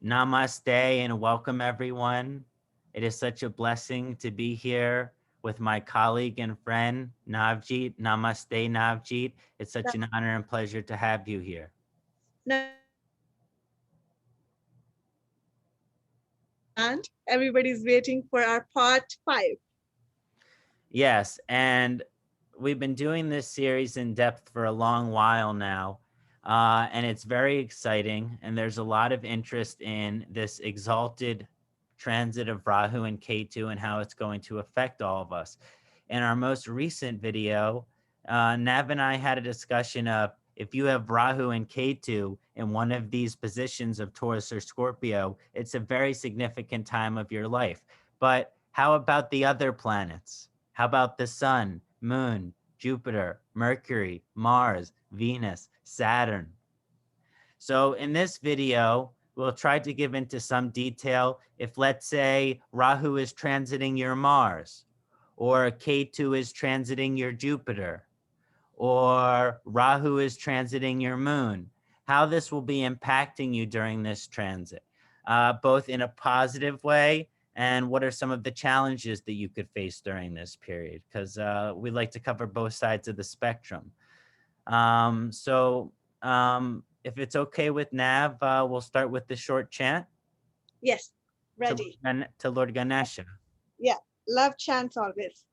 Namaste and welcome everyone. It is such a blessing to be here with my colleague and friend Navjeet. Namaste, Navjeet. It's such an honor and pleasure to have you here. And everybody's waiting for our part 5. Yes, and we've been doing this series in depth for a long while now, and it's very exciting. And there's a lot of interest in this exalted transit of Rahu and Ketu and how it's going to affect all of us. In our most recent video, Nav and I had a discussion of if you have Rahu and Ketu in one of these positions of Taurus or Scorpio, it's a very significant time of your life. But how about the other planets? How about the sun, moon, Jupiter, Mercury, Mars, Venus, Saturn? So in this video, we'll try to give into some detail if, let's say, Rahu is transiting your Mars, or Ketu is transiting your Jupiter, or Rahu is transiting your moon, how this will be impacting you during this transit, both in a positive way and what are some of the challenges that you could face during this period, because we like to cover both sides of the spectrum. If it's okay with Nav, we'll start with the short chant Yes, to ready. to Lord Ganesha. Yeah, love chants always.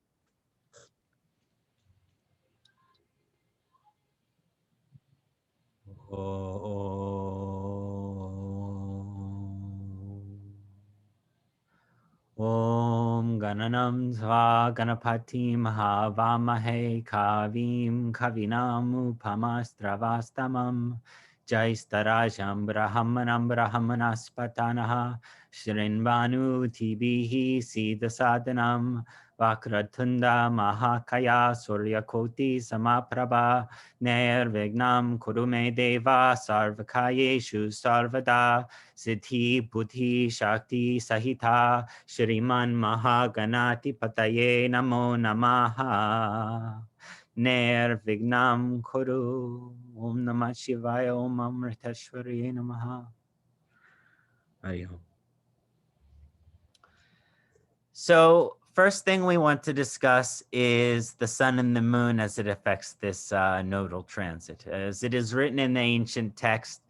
Om Gananam Sva Ganapati Mahavamahe Kavim Kavinam Upamastravastamam Jaistarajam Brahmanam Brahmanaspatanaha Shrinvanu Tibihi Siddhasadanam Vakratunda Mahakaya Suryakoti Samaprabha Nirvignam Kurume Deva Sarvakayeshu Sarvada Siddhi Buddhi Shakti Sahita Shriman Mahakṣaṇāti Pataye Namo Namaha Nirvignam Kuru Om Namah Shivaya Om Amriteshwari Namaha. So first thing we want to discuss is the sun and the moon as it affects this nodal transit. As it is written in the ancient text,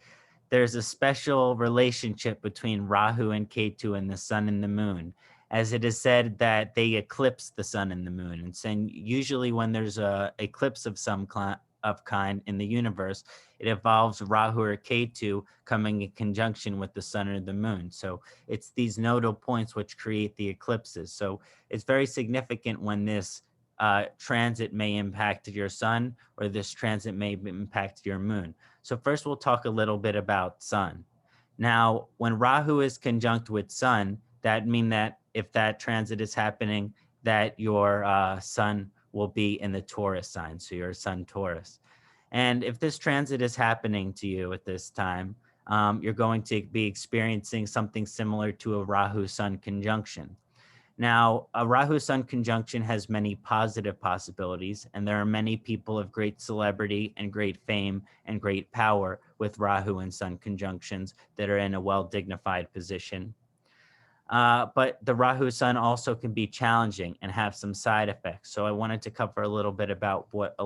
there's a special relationship between Rahu and Ketu and the sun and the moon, as it is said that they eclipse the sun and the moon. And so usually when there's a eclipse of some kind in the universe, it involves Rahu or Ketu coming in conjunction with the sun or the moon. So it's these nodal points which create the eclipses. So it's very significant when this transit may impact your sun or this transit may impact your moon. So first we'll talk a little bit about sun. Now, when Rahu is conjunct with sun, that means that if that transit is happening, that your sun will be in the Taurus sign, so your sun Taurus. And if this transit is happening to you at this time, you're going to be experiencing something similar to a Rahu-Sun conjunction. Now, a Rahu-Sun conjunction has many positive possibilities, and there are many people of great celebrity and great fame and great power with Rahu and Sun conjunctions that are in a well-dignified position. But the Rahu-Sun also can be challenging and have some side effects. So I wanted to cover a little bit about what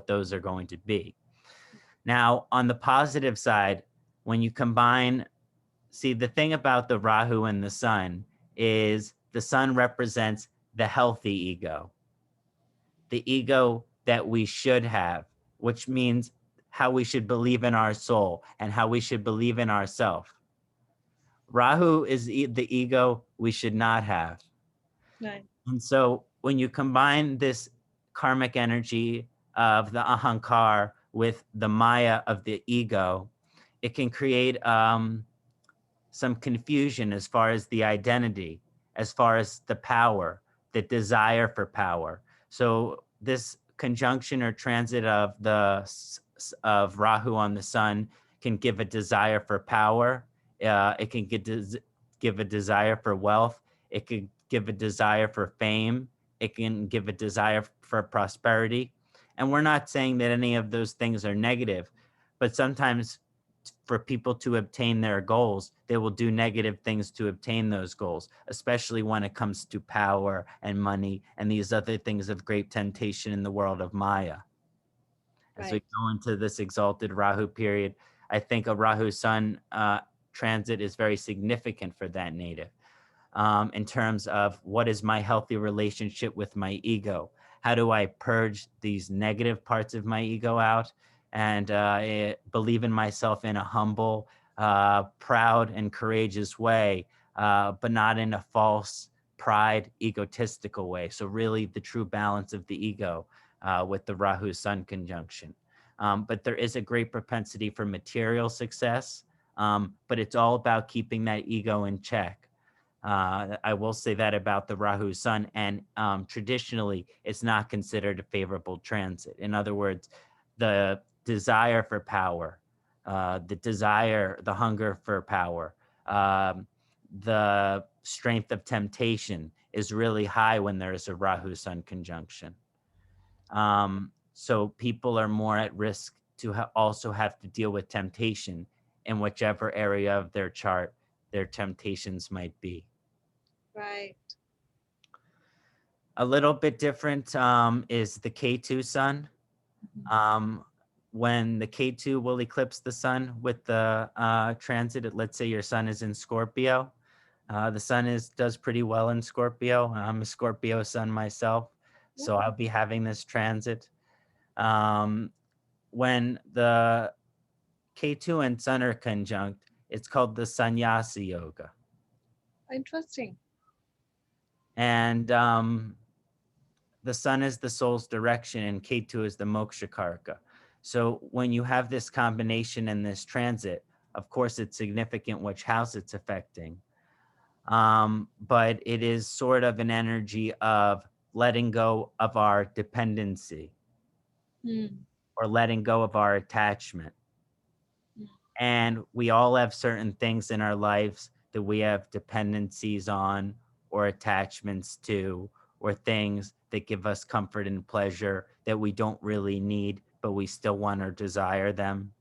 those are going to be. Now, on the positive side, when you combine, see, the thing about the Rahu and the Sun is the Sun represents the healthy ego, the ego that we should have, which means how we should believe in our soul and how we should believe in ourselves. Rahu is the ego we should not have. Right. And so when you combine this karmic energy of the ahankar with the maya of the ego, it can create some confusion as far as the identity, as far as the power, the desire for power. So this conjunction or transit of Rahu on the sun can give a desire for power. It can give a desire for wealth. It could give a desire for fame. It can give a desire for prosperity. And we're not saying that any of those things are negative, but sometimes for people to obtain their goals, they will do negative things to obtain those goals, especially when it comes to power and money and these other things of great temptation in the world of Maya. As we Right. go into this exalted Rahu period, I think a Rahu Sun transit is very significant for that native in terms of what is my healthy relationship with my ego? How do I purge these negative parts of my ego out and believe in myself in a humble, proud, and courageous way, but not in a false, pride, egotistical way. So really the true balance of the ego with the Rahu Sun conjunction. But there is a great propensity for material success, but it's all about keeping that ego in check. I will say that about the Rahu Sun, and traditionally, it's not considered a favorable transit. In other words, the desire for power, the hunger for power, the strength of temptation is really high when there is a Rahu Sun conjunction. So people are more at risk to also have to deal with temptation in whichever area of their chart their temptations might be. Right. A little bit different is the Ketu Sun. When the Ketu will eclipse the sun with the transit, let's say your sun is in Scorpio. The sun does pretty well in Scorpio. I'm a Scorpio sun myself, so I'll be having this transit. When the Ketu and sun are conjunct, it's called the Sannyasi Yoga. Interesting. And the sun is the soul's direction and Ketu is the moksha karaka. So when you have this combination in this transit, of course, it's significant which house it's affecting. But it is sort of an energy of letting go of our dependency or letting go of our attachment. And we all have certain things in our lives that we have dependencies on or attachments to, or things that give us comfort and pleasure that we don't really need, but we still want or desire them.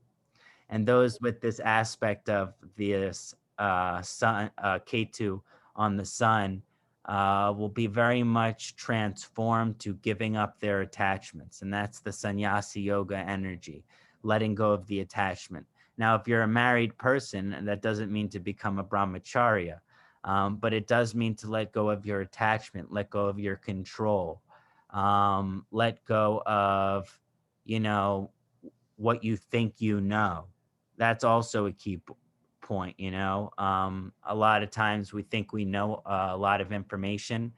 And those with this aspect of this sun, Ketu on the sun, will be very much transformed to giving up their attachments. And that's the sannyasi yoga energy, letting go of the attachment. Now, if you're a married person, and that doesn't mean to become a brahmacharya, but it does mean to let go of your attachment, let go of your control, let go of, what you think you know. That's also a key point, a lot of times we think we know a lot of information,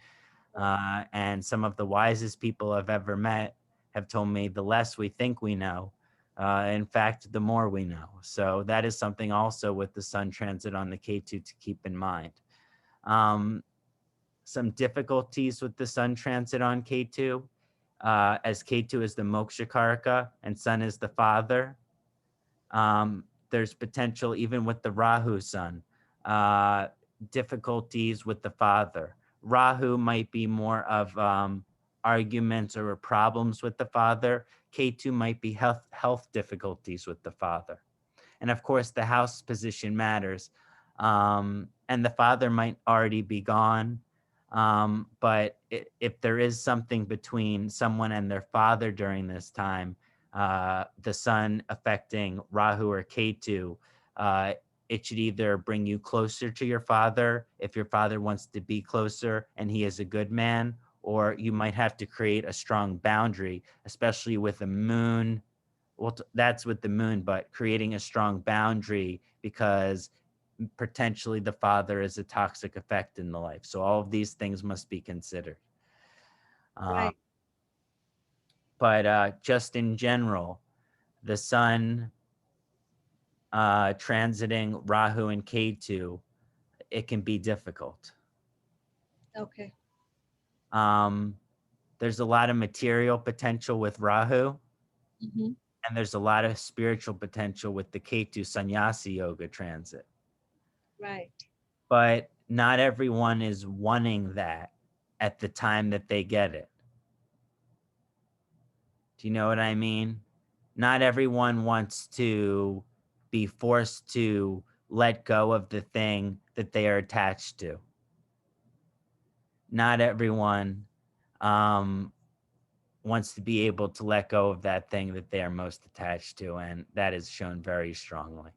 and some of the wisest people I've ever met have told me the less we think we know, in fact, the more we know. So that is something also with the sun transit on the Ketu to keep in mind. Some difficulties with the sun transit on Ketu, as Ketu is the moksha karaka and sun is the father. There's potential even with the Rahu sun, difficulties with the father. Rahu might be more of arguments or problems with the father. Ketu might be health difficulties with the father. And of course, the house position matters. And the father might already be gone. But if there is something between someone and their father during this time, the sun affecting Rahu or Ketu, it should either bring you closer to your father if your father wants to be closer and he is a good man, or you might have to create a strong boundary, especially with the moon. Well, that's with the moon, but creating a strong boundary because potentially the father is a toxic effect in the life. So all of these things must be considered. Right. But just in general, the sun transiting Rahu and Ketu, it can be difficult. Okay. There's a lot of material potential with Rahu, Mm-hmm. and there's a lot of spiritual potential with the Ketu Sannyasi Yoga transit. Right. But not everyone is wanting that at the time that they get it. Do you know what I mean? Not everyone wants to be forced to let go of the thing that they are attached to. Not everyone wants to be able to let go of that thing that they are most attached to, and that is shown very strongly.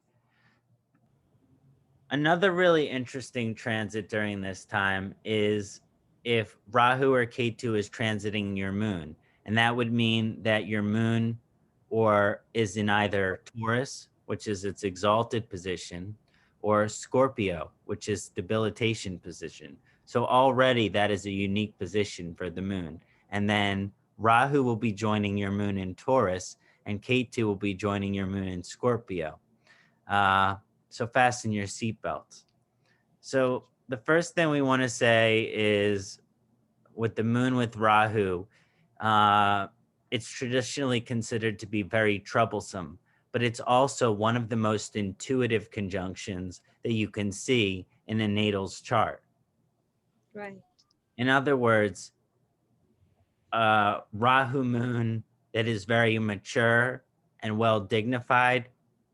Another really interesting transit during this time is if Rahu or Ketu is transiting your moon. And that would mean that your moon or is in either Taurus, which is its exalted position, or Scorpio, which is debilitation position. So already that is a unique position for the moon. And then Rahu will be joining your moon in Taurus, and Ketu will be joining your moon in Scorpio. So fasten your seatbelts. So the first thing we want to say is with the moon with Rahu, it's traditionally considered to be very troublesome, but it's also one of the most intuitive conjunctions that you can see in a natal's chart. Right. In other words, Rahu moon that is very mature and well dignified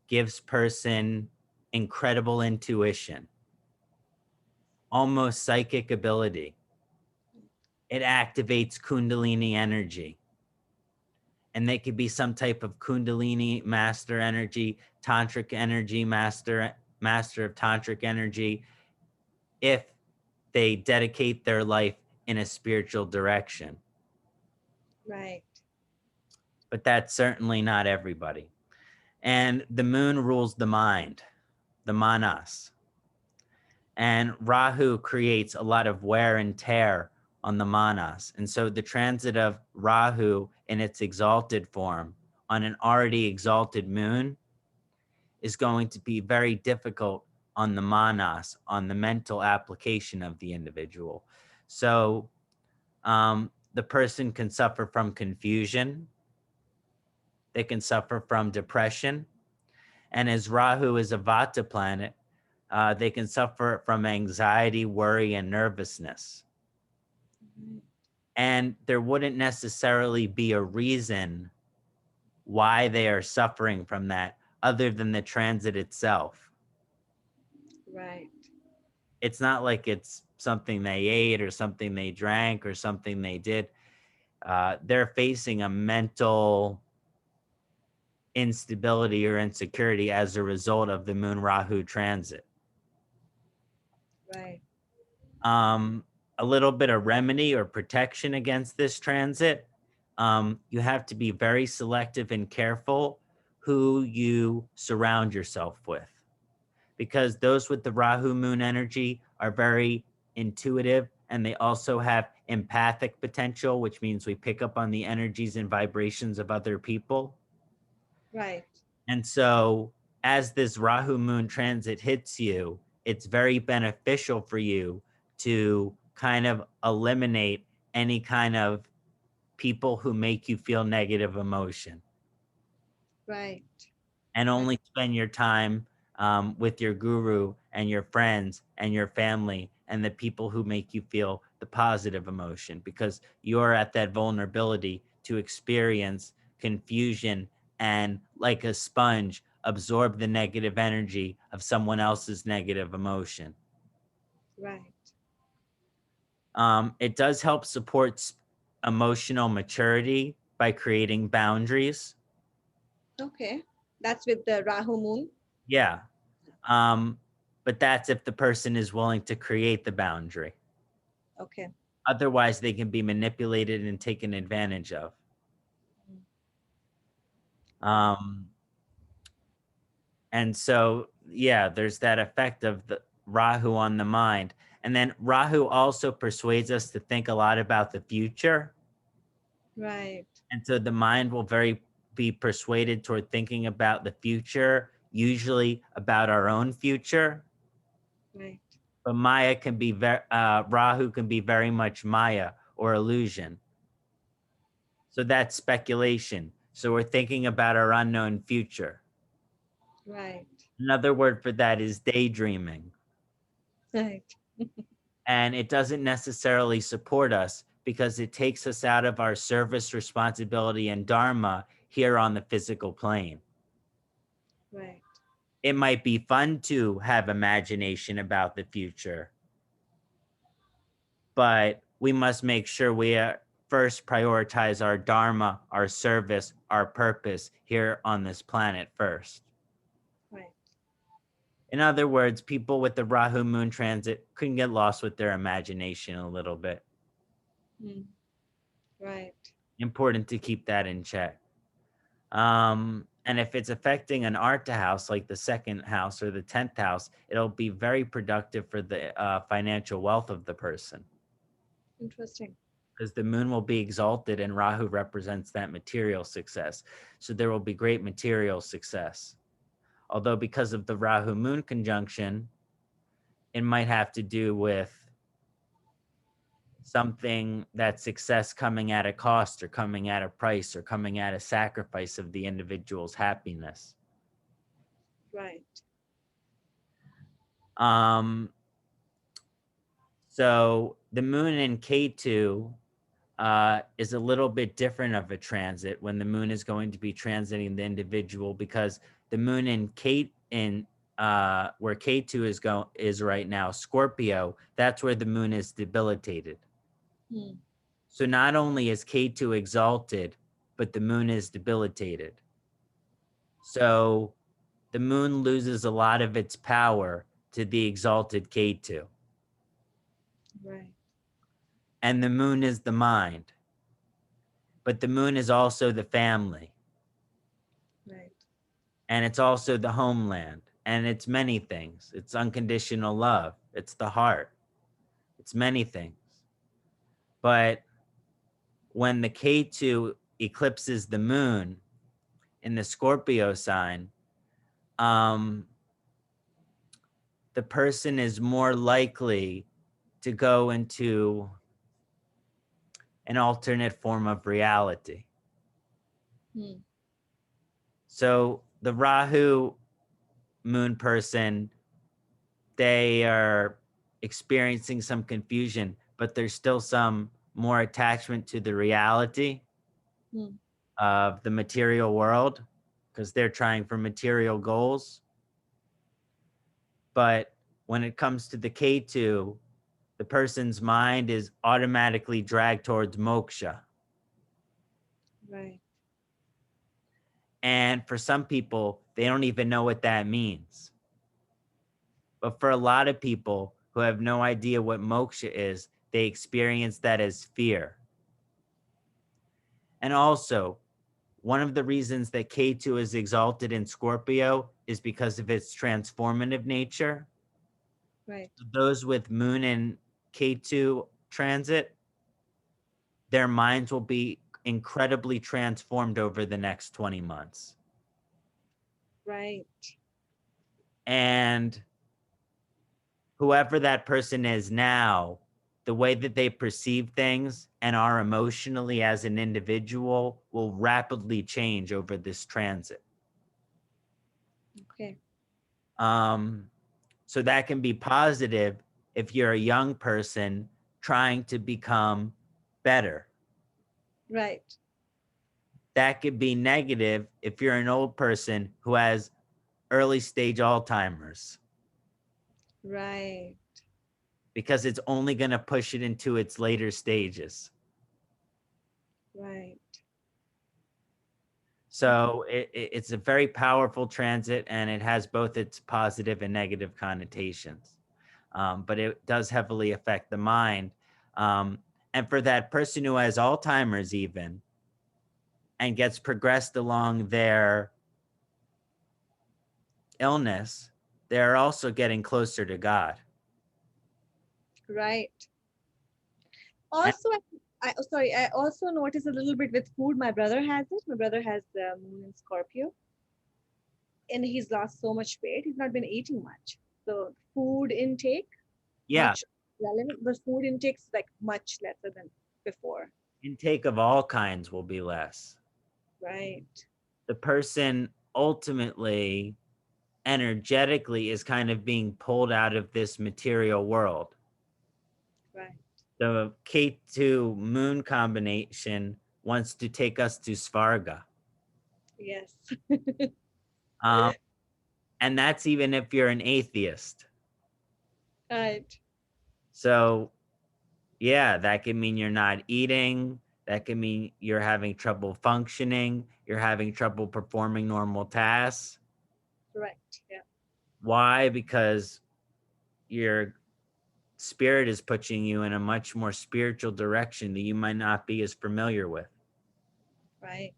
gives person incredible intuition, almost psychic ability. It activates Kundalini energy. And they could be some type of Kundalini master energy, tantric energy, master of tantric energy, if they dedicate their life in a spiritual direction. Right. But that's certainly not everybody. And the moon rules the mind, the manas. And Rahu creates a lot of wear and tear on the manas. And so the transit of Rahu in its exalted form on an already exalted moon is going to be very difficult on the manas, on the mental application of the individual. So the person can suffer from confusion. They can suffer from depression. And as Rahu is a Vata planet, they can suffer from anxiety, worry, and nervousness. And there wouldn't necessarily be a reason why they are suffering from that other than the transit itself. Right. It's not like it's something they ate or something they drank or something they did. They're facing a mental instability or insecurity as a result of the Moon Rahu transit. Right. A little bit of remedy or protection against this transit. You have to be very selective and careful who you surround yourself with, because those with the Rahu moon energy are very intuitive, and they also have empathic potential, which means we pick up on the energies and vibrations of other people. Right. And so as this Rahu moon transit hits you, it's very beneficial for you to kind of eliminate any kind of people who make you feel negative emotion. Right. And only spend your time with your guru and your friends and your family and the people who make you feel the positive emotion, because you're at that vulnerability to experience confusion and, like a sponge, absorb the negative energy of someone else's negative emotion. Right. It does help support emotional maturity by creating boundaries. Okay. That's with the Rahu moon. Yeah. But that's if the person is willing to create the boundary. Okay. Otherwise, they can be manipulated and taken advantage of. And so, yeah, there's that effect of the Rahu on the mind. And then Rahu also persuades us to think a lot about the future. Right. And so the mind will be persuaded toward thinking about the future, usually about our own future. Right. But Maya can be Rahu can be very much Maya or illusion. So that's speculation. So we're thinking about our unknown future. Right. Another word for that is daydreaming. Right. And it doesn't necessarily support us because it takes us out of our service, responsibility, and dharma here on the physical plane. Right. it might be fun to have imagination about the future, but we must make sure we first prioritize our dharma, our service, our purpose here on this planet first. Right. In other words, people with the Rahu moon transit can get lost with their imagination a little bit. Right. Important to keep that in check. And if it's affecting an Artha house, like the second house or the 10th house, it'll be very productive for the financial wealth of the person. Interesting. Because the moon will be exalted and Rahu represents that material success. So there will be great material success. Although because of the Rahu moon conjunction, it might have to do with something that success coming at a cost or coming at a price or coming at a sacrifice of the individual's happiness. Right. So the moon in Ketu is a little bit different of a transit when the moon is going to be transiting the individual, because the moon in where Ketu is right now, Scorpio, that's where the moon is debilitated. So not only is Ketu exalted, but the moon is debilitated. So the moon loses a lot of its power to the exalted Ketu. Right. And the moon is the mind. But the moon is also the family. Right. And it's also the homeland. And it's many things. It's unconditional love. It's the heart. It's many things. But when the Ketu eclipses the moon in the Scorpio sign, the person is more likely to go into an alternate form of reality. So the Rahu moon person, they are experiencing some confusion, but there's still some more attachment to the reality of the material world, because they're trying for material goals. But when it comes to the Ketu, the person's mind is automatically dragged towards moksha. Right. And for some people, they don't even know what that means. But for a lot of people who have no idea what moksha is, they experience that as fear. And also, one of the reasons that Ketu is exalted in Scorpio is because of its transformative nature. Right. Those with moon and Ketu transit, their minds will be incredibly transformed over the next 20 months. Right. And whoever that person is now, the way that they perceive things and are emotionally as an individual will rapidly change over this transit. Okay. So that can be positive if you're a young person trying to become better. Right. That could be negative if you're an old person who has early stage Alzheimer's. Right. Because it's only going to push it into its later stages. Right. So it's a very powerful transit, and it has both its positive and negative connotations. But it does heavily affect the mind. And for that person who has Alzheimer's even, and gets progressed along their illness, they're also getting closer to God. Right. Also, I also noticed a little bit with food. My brother has it. My brother has the moon in Scorpio, and he's lost so much weight. He's not been eating much. So food intake, Yeah, much relevant, but food intake's like much lesser than before. intake of all kinds will be less. Right. The person ultimately, energetically, is kind of being pulled out of this material world. Right. The Ketu moon combination wants to take us to Svarga. Yes. And that's even if you're an atheist. Right. So yeah, that can mean you're not eating. That can mean you're having trouble functioning. You're having trouble performing normal tasks. Correct. Yeah. Why? Because your spirit is pushing you in a much more spiritual direction that you might not be as familiar with. Right.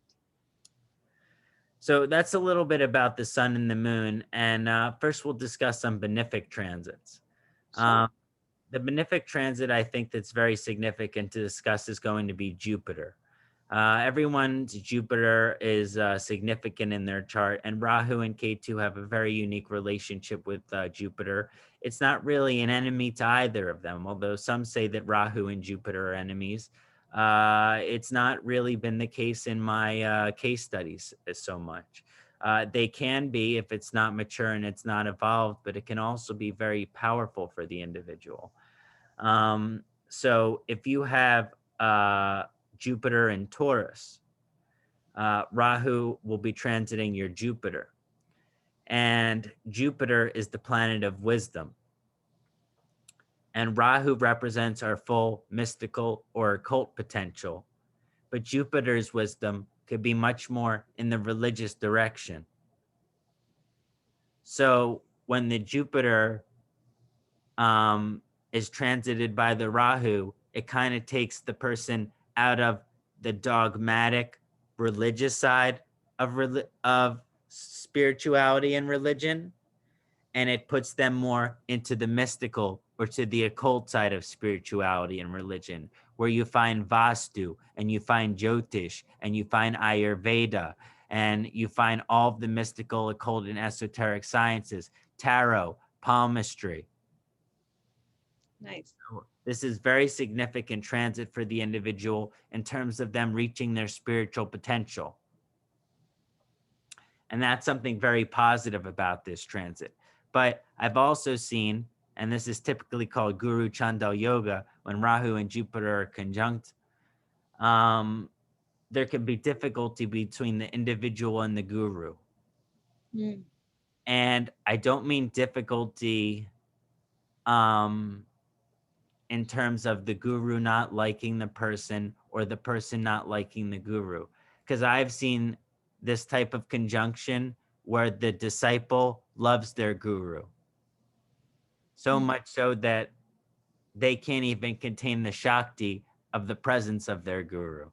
So that's a little bit about the sun and the moon. And first, we'll discuss some benefic transits. Sure. The benefic transit, I think, that's very significant to discuss is going to be Jupiter. Everyone's Jupiter is significant in their chart, and Rahu and Ketu have a very unique relationship with Jupiter. It's not really an enemy to either of them, although some say that Rahu and Jupiter are enemies. It's not really been the case in my case studies so much. They can be if it's not mature and it's not evolved, but it can also be very powerful for the individual. So if you have Jupiter in Taurus, Rahu will be transiting your Jupiter. And Jupiter is the planet of wisdom. And Rahu represents our full mystical or occult potential. But Jupiter's wisdom could be much more in the religious direction. So when the Jupiter is transited by the Rahu, it kind of takes the person out of the dogmatic religious side of spirituality and religion, and it puts them more into the mystical or to the occult side of spirituality and religion, where you find Vastu and you find Jyotish and you find Ayurveda and you find all of the mystical, occult, and esoteric sciences, tarot, palmistry. Nice. This is very significant transit for the individual in terms of them reaching their spiritual potential. And that's something very positive about this transit. But I've also seen, and this is typically called Guru Chandal Yoga, when Rahu and Jupiter are conjunct, there can be difficulty between the individual and the guru. Mm. And I don't mean difficulty in terms of the guru not liking the person or the person not liking the guru. Because I've seen this type of conjunction where the disciple loves their guru. So much so that they can't even contain the Shakti of the presence of their guru.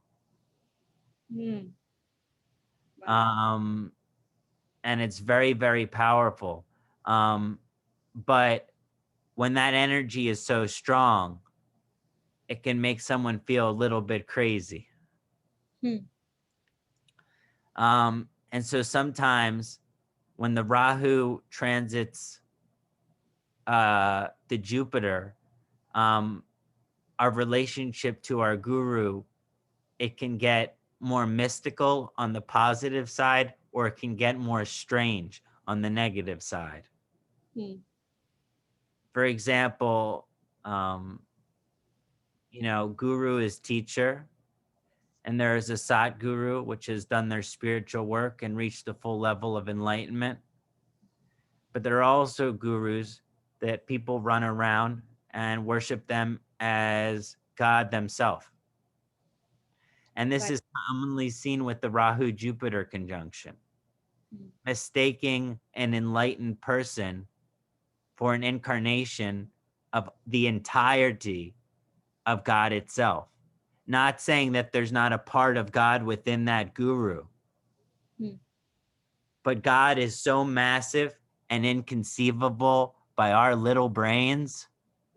Mm. Wow. And it's very, very powerful. But when that energy is so strong, it can make someone feel a little bit crazy. Hmm. And so sometimes when the Rahu transits the Jupiter, our relationship to our guru, it can get more mystical on the positive side, or it can get more strange on the negative side. Hmm. For example, guru is teacher, and there is a Sat Guru, which has done their spiritual work and reached the full level of enlightenment. But there are also gurus that people run around and worship them as God themselves. And this Right. is commonly seen with the Rahu Jupiter conjunction, mistaking an enlightened person for an incarnation of the entirety of God itself. Not saying that there's not a part of God within that guru, but God is so massive and inconceivable by our little brains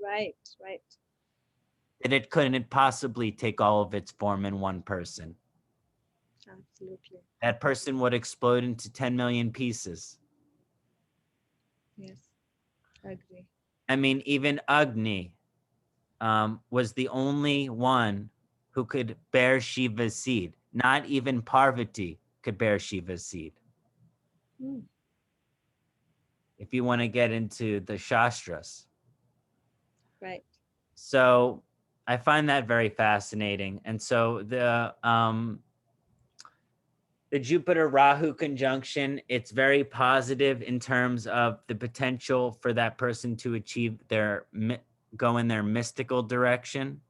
Right. Right. that it couldn't possibly take all of its form in one person. Absolutely. That person would explode into 10 million pieces. Yes. I agree. I mean, even Agni was the only one who could bear Shiva's seed. Not even Parvati could bear Shiva's seed. Mm. If you want to get into the Shastras. Right. So I find that very fascinating. And so The Jupiter Rahu conjunction, it's very positive in terms of the potential for that person to achieve go in their mystical direction.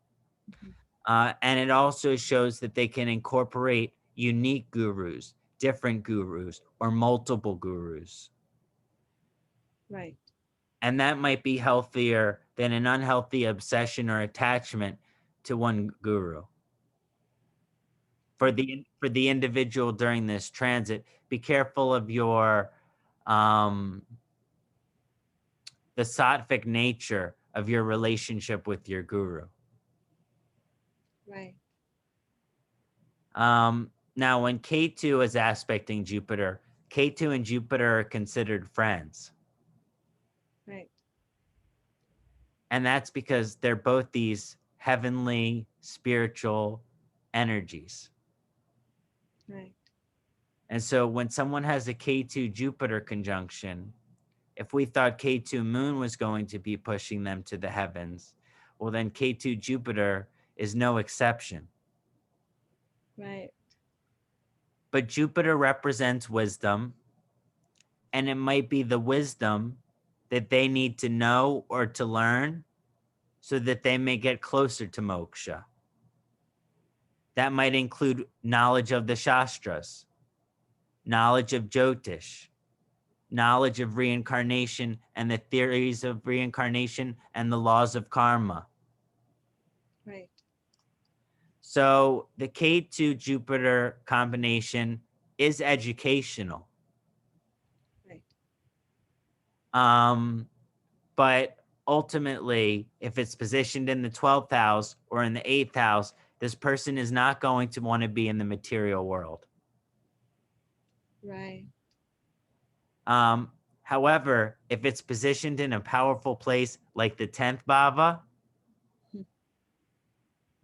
And it also shows that they can incorporate unique gurus, different gurus, or multiple gurus. Right. And that might be healthier than an unhealthy obsession or attachment to one guru. For the individual during this transit, be careful of your the sattvic nature of your relationship with your guru. Right. Now, when Ketu is aspecting Jupiter, Ketu and Jupiter are considered friends. Right. And that's because they're both these heavenly, spiritual energies. Right. And so when someone has a Ketu Jupiter conjunction, if we thought Ketu Moon was going to be pushing them to the heavens, well, then Ketu Jupiter is no exception. Right. But Jupiter represents wisdom, and it might be the wisdom that they need to know or to learn so that they may get closer to moksha. That might include knowledge of the Shastras, knowledge of Jyotish, knowledge of reincarnation and the theories of reincarnation and the laws of karma. Right. So the Ketu Jupiter combination is educational. Right. But ultimately, if it's positioned in the 12th house or in the 8th house, this person is not going to want to be in the material world. Right. However, if it's positioned in a powerful place like the 10th bhava,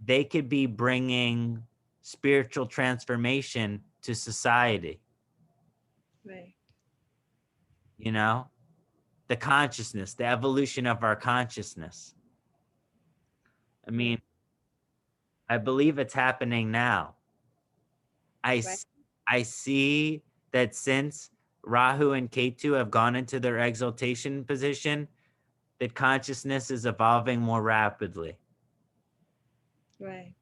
they could be bringing spiritual transformation to society. Right. You know, the consciousness, the evolution of our consciousness. I mean, I believe it's happening now. Right. I see that since Rahu and Ketu have gone into their exaltation position, that consciousness is evolving more rapidly. Right.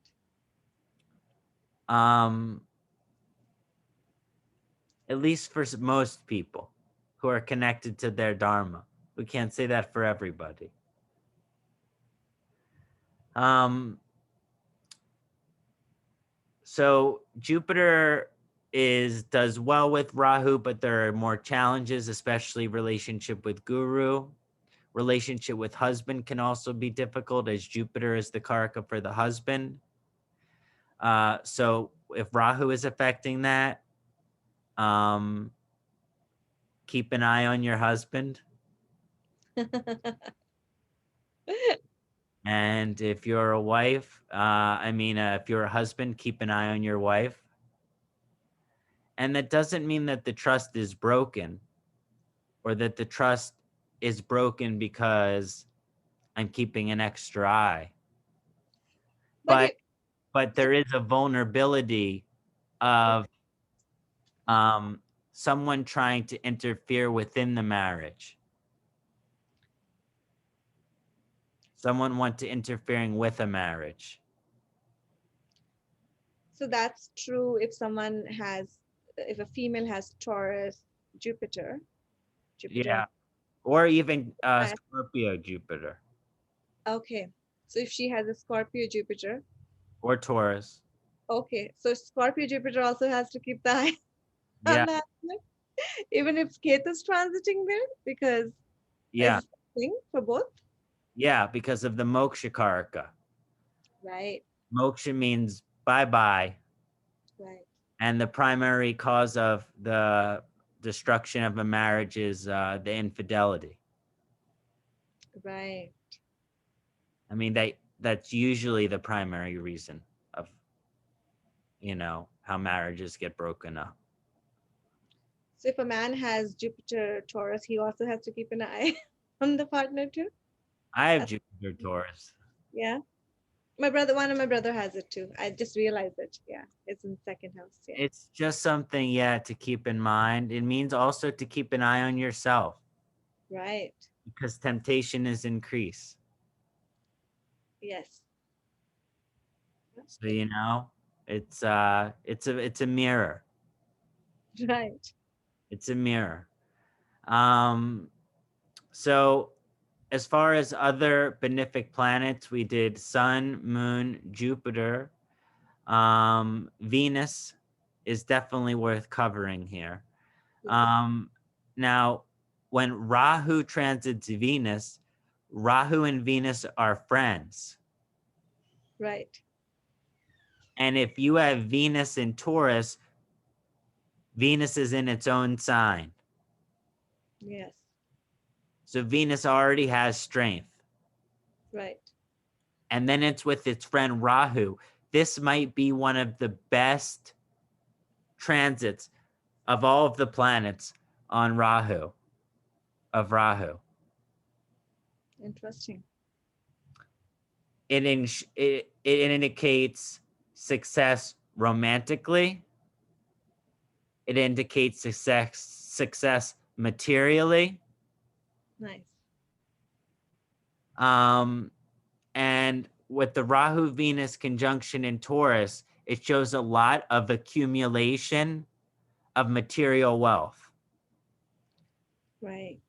At least for most people who are connected to their dharma. We can't say that for everybody. So Jupiter does well with Rahu, but there are more challenges, especially relationship with guru. Relationship with husband can also be difficult, as Jupiter is the karaka for the husband. So if Rahu is affecting that, keep an eye on your husband. And if you're a wife, if you're a husband, keep an eye on your wife. And that doesn't mean that the trust is broken, or that the trust is broken because I'm keeping an extra eye. But But there is a vulnerability of someone trying to interfere within the marriage. Someone want to interfering with a marriage. so that's true if if a female has Taurus, Jupiter. Yeah. Or even Right. Scorpio Jupiter. Okay. So if she has a Scorpio, Jupiter. Or Taurus. Okay. So Scorpio, Jupiter also has to keep the eye Yeah. on that, even if Ketu's transiting there, because Yeah. it's the thing for both. Yeah, because of the moksha karaka. Right. Moksha means bye-bye. Right. And the primary cause of the destruction of a marriage is the infidelity. Right. I mean, that's usually the primary reason of, how marriages get broken up. So if a man has Jupiter, Taurus, he also has to keep an eye on the partner too. I have That's, Jupiter Taurus. yeah. One of my brother has it too. I just realized it. Yeah, it's in second house. Yeah. It's just something, yeah, to keep in mind. It means also to keep an eye on yourself Right. because temptation is increased. Yes. So, you know, it's a mirror. Right. It's a mirror. Um, so as far as other benefic planets, we did Sun, Moon, Jupiter. Venus is definitely worth covering here. Um, now, when Rahu transits Venus, Rahu and Venus are friends. Right. And if you have Venus in Taurus, Venus is in its own sign. Yes. So Venus already has strength. Right. And then it's with its friend Rahu. This might be one of the best transits of all of the planets on Rahu, of Rahu. Interesting. It indicates success romantically. It indicates success materially. Nice. And with the Rahu Venus conjunction in Taurus, it shows a lot of accumulation of material wealth Right.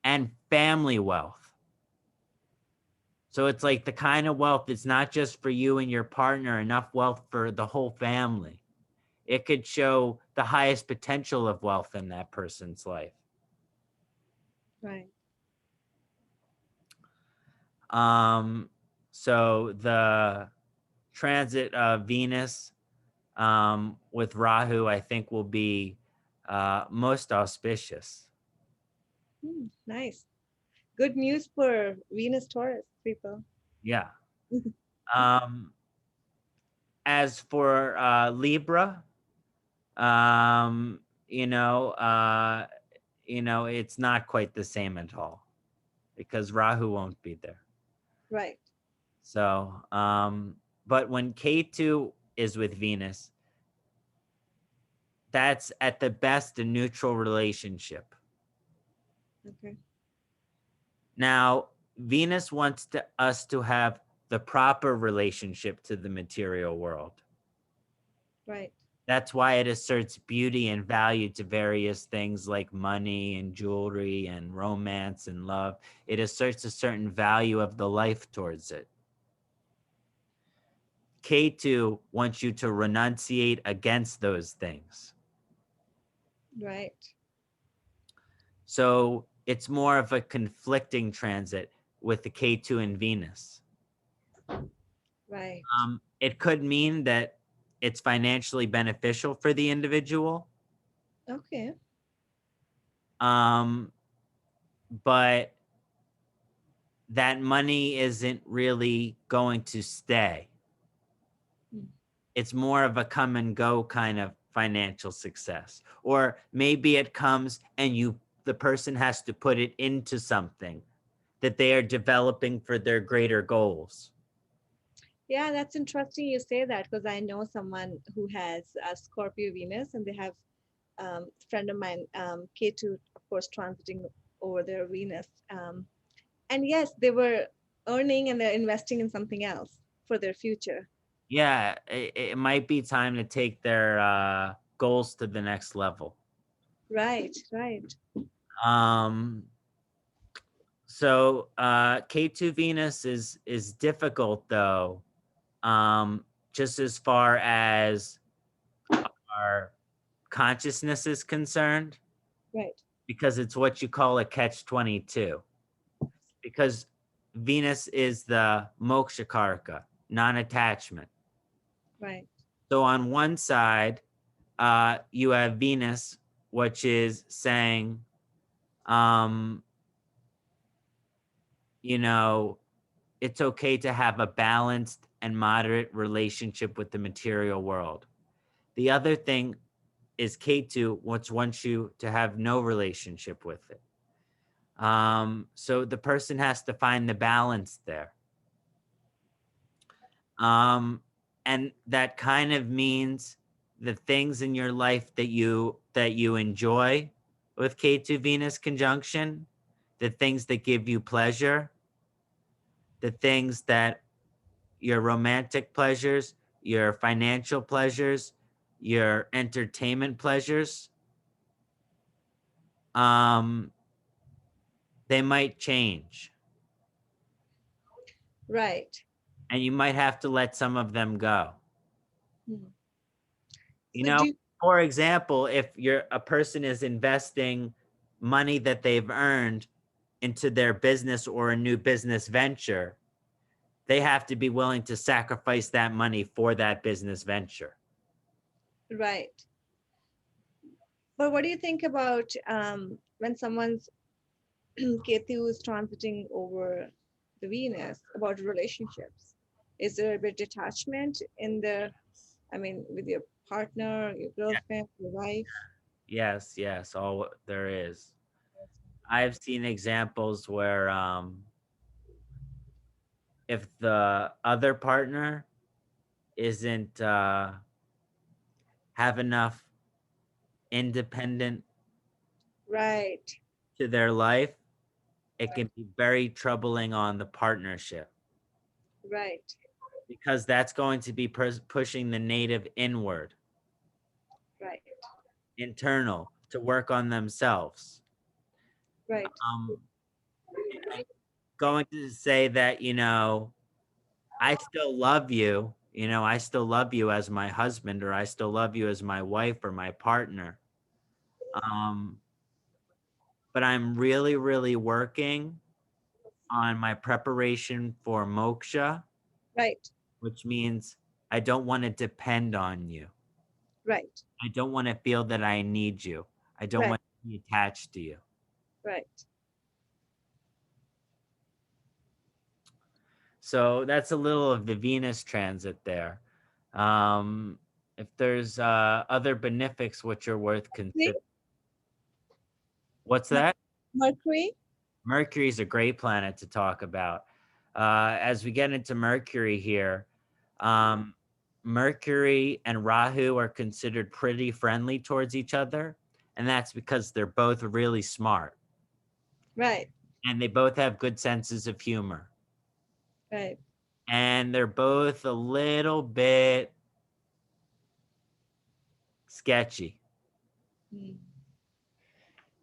and family wealth. So it's like the kind of wealth that's not just for you and your partner, enough wealth for the whole family. It could show the highest potential of wealth in that person's life. Right. So the transit of Venus with Rahu, I think, will be most auspicious. Nice. Good news for Venus Taurus people. Yeah. Um, as for Libra, um, you know, uh, it's not quite the same at all because Rahu won't be there. Right. So, but when Ketu is with Venus, that's at the best a neutral relationship. Okay. Now, Venus wants us to have the proper relationship to the material world. Right. That's why it asserts beauty and value to various things like money and jewelry and romance and love. It asserts a certain value of the life towards it. Ketu wants you to renunciate against those things. Right. So it's more of a conflicting transit with the Ketu and Venus. Right. It could mean that it's financially beneficial for the individual. Okay. But that money isn't really going to stay. It's more of a come and go kind of financial success. Or maybe it comes and the person has to put it into something that they are developing for their greater goals. Yeah, that's interesting you say that because I know someone who has a Scorpio Venus and they have friend of mine, Ketu, of course, transiting over their Venus. And yes, they were earning and they're investing in something else for their future. Yeah, it might be time to take their goals to the next level. Right, right. Um, so K2 Venus is difficult though, just as far as our consciousness is concerned, Right, because it's what you call a catch-22. Because Venus is the moksha karka, non-attachment. right, So on one side, you have Venus, which is saying, you know, it's okay to have a balanced and moderate relationship with the material world. The other thing is Ketu, which wants you to have no relationship with it. So the person has to find the balance there. And that kind of means the things in your life that you enjoy with Ketu Venus conjunction, the things that give you pleasure, the things that your romantic pleasures, your financial pleasures, your entertainment pleasures, they might change, Right. and you might have to let some of them go. Hmm. You So know, do you, for example, if a person is investing money that they've earned into their business or a new business venture, they have to be willing to sacrifice that money for that business venture. right. But what do you think about when someone's Ketu is transiting over the Venus, about relationships? Is there a bit detachment in the, I mean, with your partner, your girlfriend, your wife? Yes, yes, all there is. I've seen examples where if the other partner isn't have enough independent Right, to their life, it can be very troubling on the partnership, right, because that's going to be pushing the native inward, right, internal, to work on themselves. right, Um, Going to say that, I still love you, I still love you as my husband, or I still love you as my wife or my partner. Um, but I'm really, really working on my preparation for moksha, right, which means I don't want to depend on you. right, I don't want to feel that I need you. I don't right, want to be attached to you. right. So that's a little of the Venus transit there. If there's other benefics which are worth See, considering. What's Mer- that? Mercury, Mercury is a great planet to talk about. As we get into Mercury here, um, Mercury and Rahu are considered pretty friendly towards each other, and that's because they're both really smart right, and they both have good senses of humor, right. and they're both a little bit sketchy Hmm.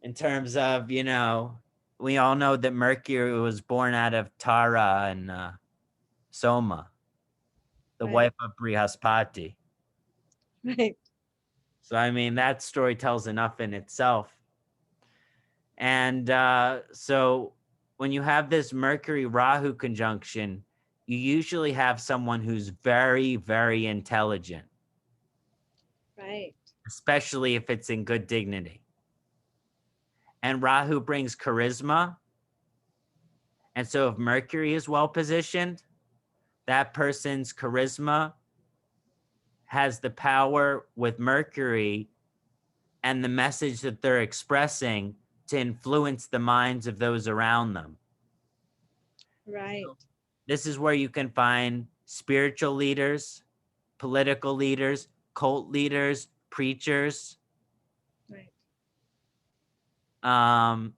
in terms of, we all know that Mercury was born out of Tara and Soma, the Right, wife of Brihaspati. right, So, I mean, that story tells enough in itself. And so, when you have this Mercury Rahu conjunction, you usually have someone who's very, very intelligent, right, especially if it's in good dignity. And Rahu brings charisma. And so, if Mercury is well positioned, that person's charisma has the power with Mercury and the message that they're expressing to influence the minds of those around them. right, This is where you can find spiritual leaders, political leaders, cult leaders, preachers, right,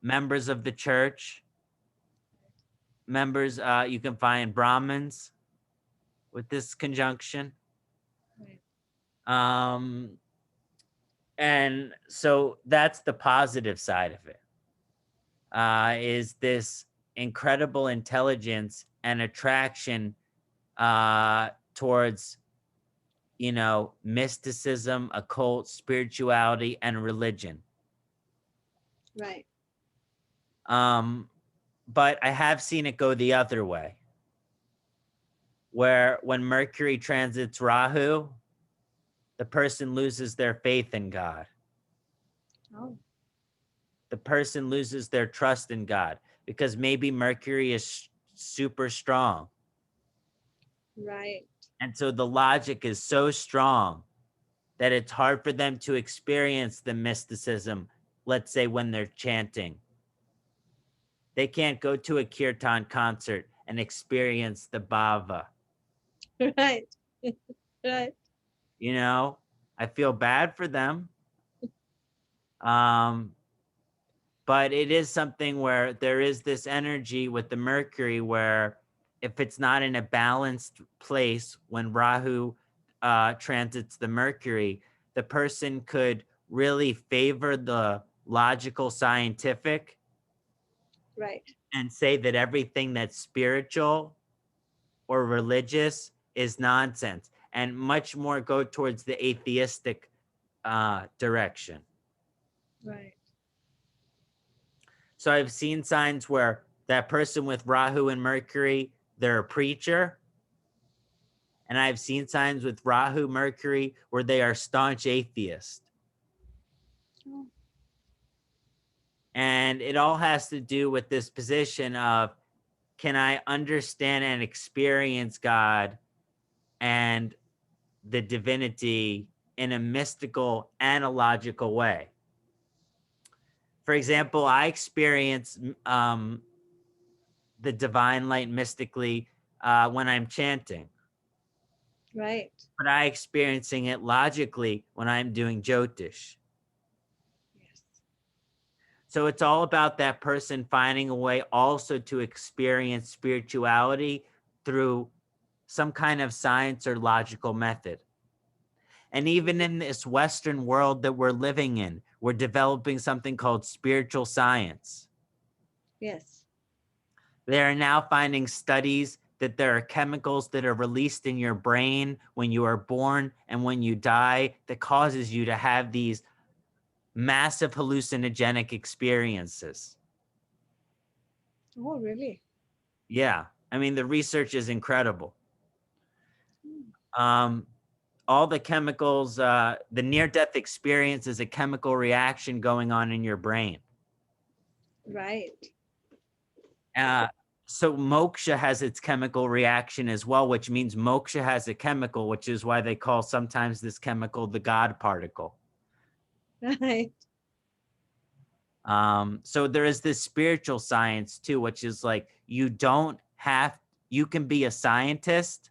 members of the church, members, you can find Brahmins with this conjunction. right, Um, and so that's the positive side of it, is this incredible intelligence and attraction towards, mysticism, occult, spirituality, and religion. right. But I have seen it go the other way, where when Mercury transits Rahu, the person loses their faith in God. Oh, The person loses their trust in God because maybe Mercury is super strong. right, And so the logic is so strong that it's hard for them to experience the mysticism, let's say when they're chanting. They can't go to a kirtan concert and experience the bhava. Right. Right. You know, I feel bad for them. But it is something where there is this energy with the Mercury where if it's not in a balanced place when Rahu transits the Mercury, the person could really favor the logical scientific Right. and say that everything that's spiritual or religious is nonsense and much more go towards the atheistic direction. Right. So I've seen signs where that person with Rahu and Mercury, they're a preacher. And I've seen signs with Rahu, Mercury, where they are staunch atheist. Oh, And it all has to do with this position of, can I understand and experience God and the divinity in a mystical, analogical way? For example, I experience the divine light mystically when I'm chanting, right. but I experiencing it logically when I'm doing Jyotish. Yes. So it's all about that person finding a way also to experience spirituality through some kind of science or logical method. And even in this Western world that we're living in, we're developing something called spiritual science. Yes. They are now finding studies that there are chemicals that are released in your brain when you are born and when you die that causes you to have these massive hallucinogenic experiences. Oh, really? Yeah. I mean, the research is incredible. Hmm. All the chemicals, the near-death experience is a chemical reaction going on in your brain. Right. So moksha has its chemical reaction as well, which means moksha has a chemical, which is why they call sometimes this chemical the God particle. Right. So there is this spiritual science too, which is like you can be a scientist,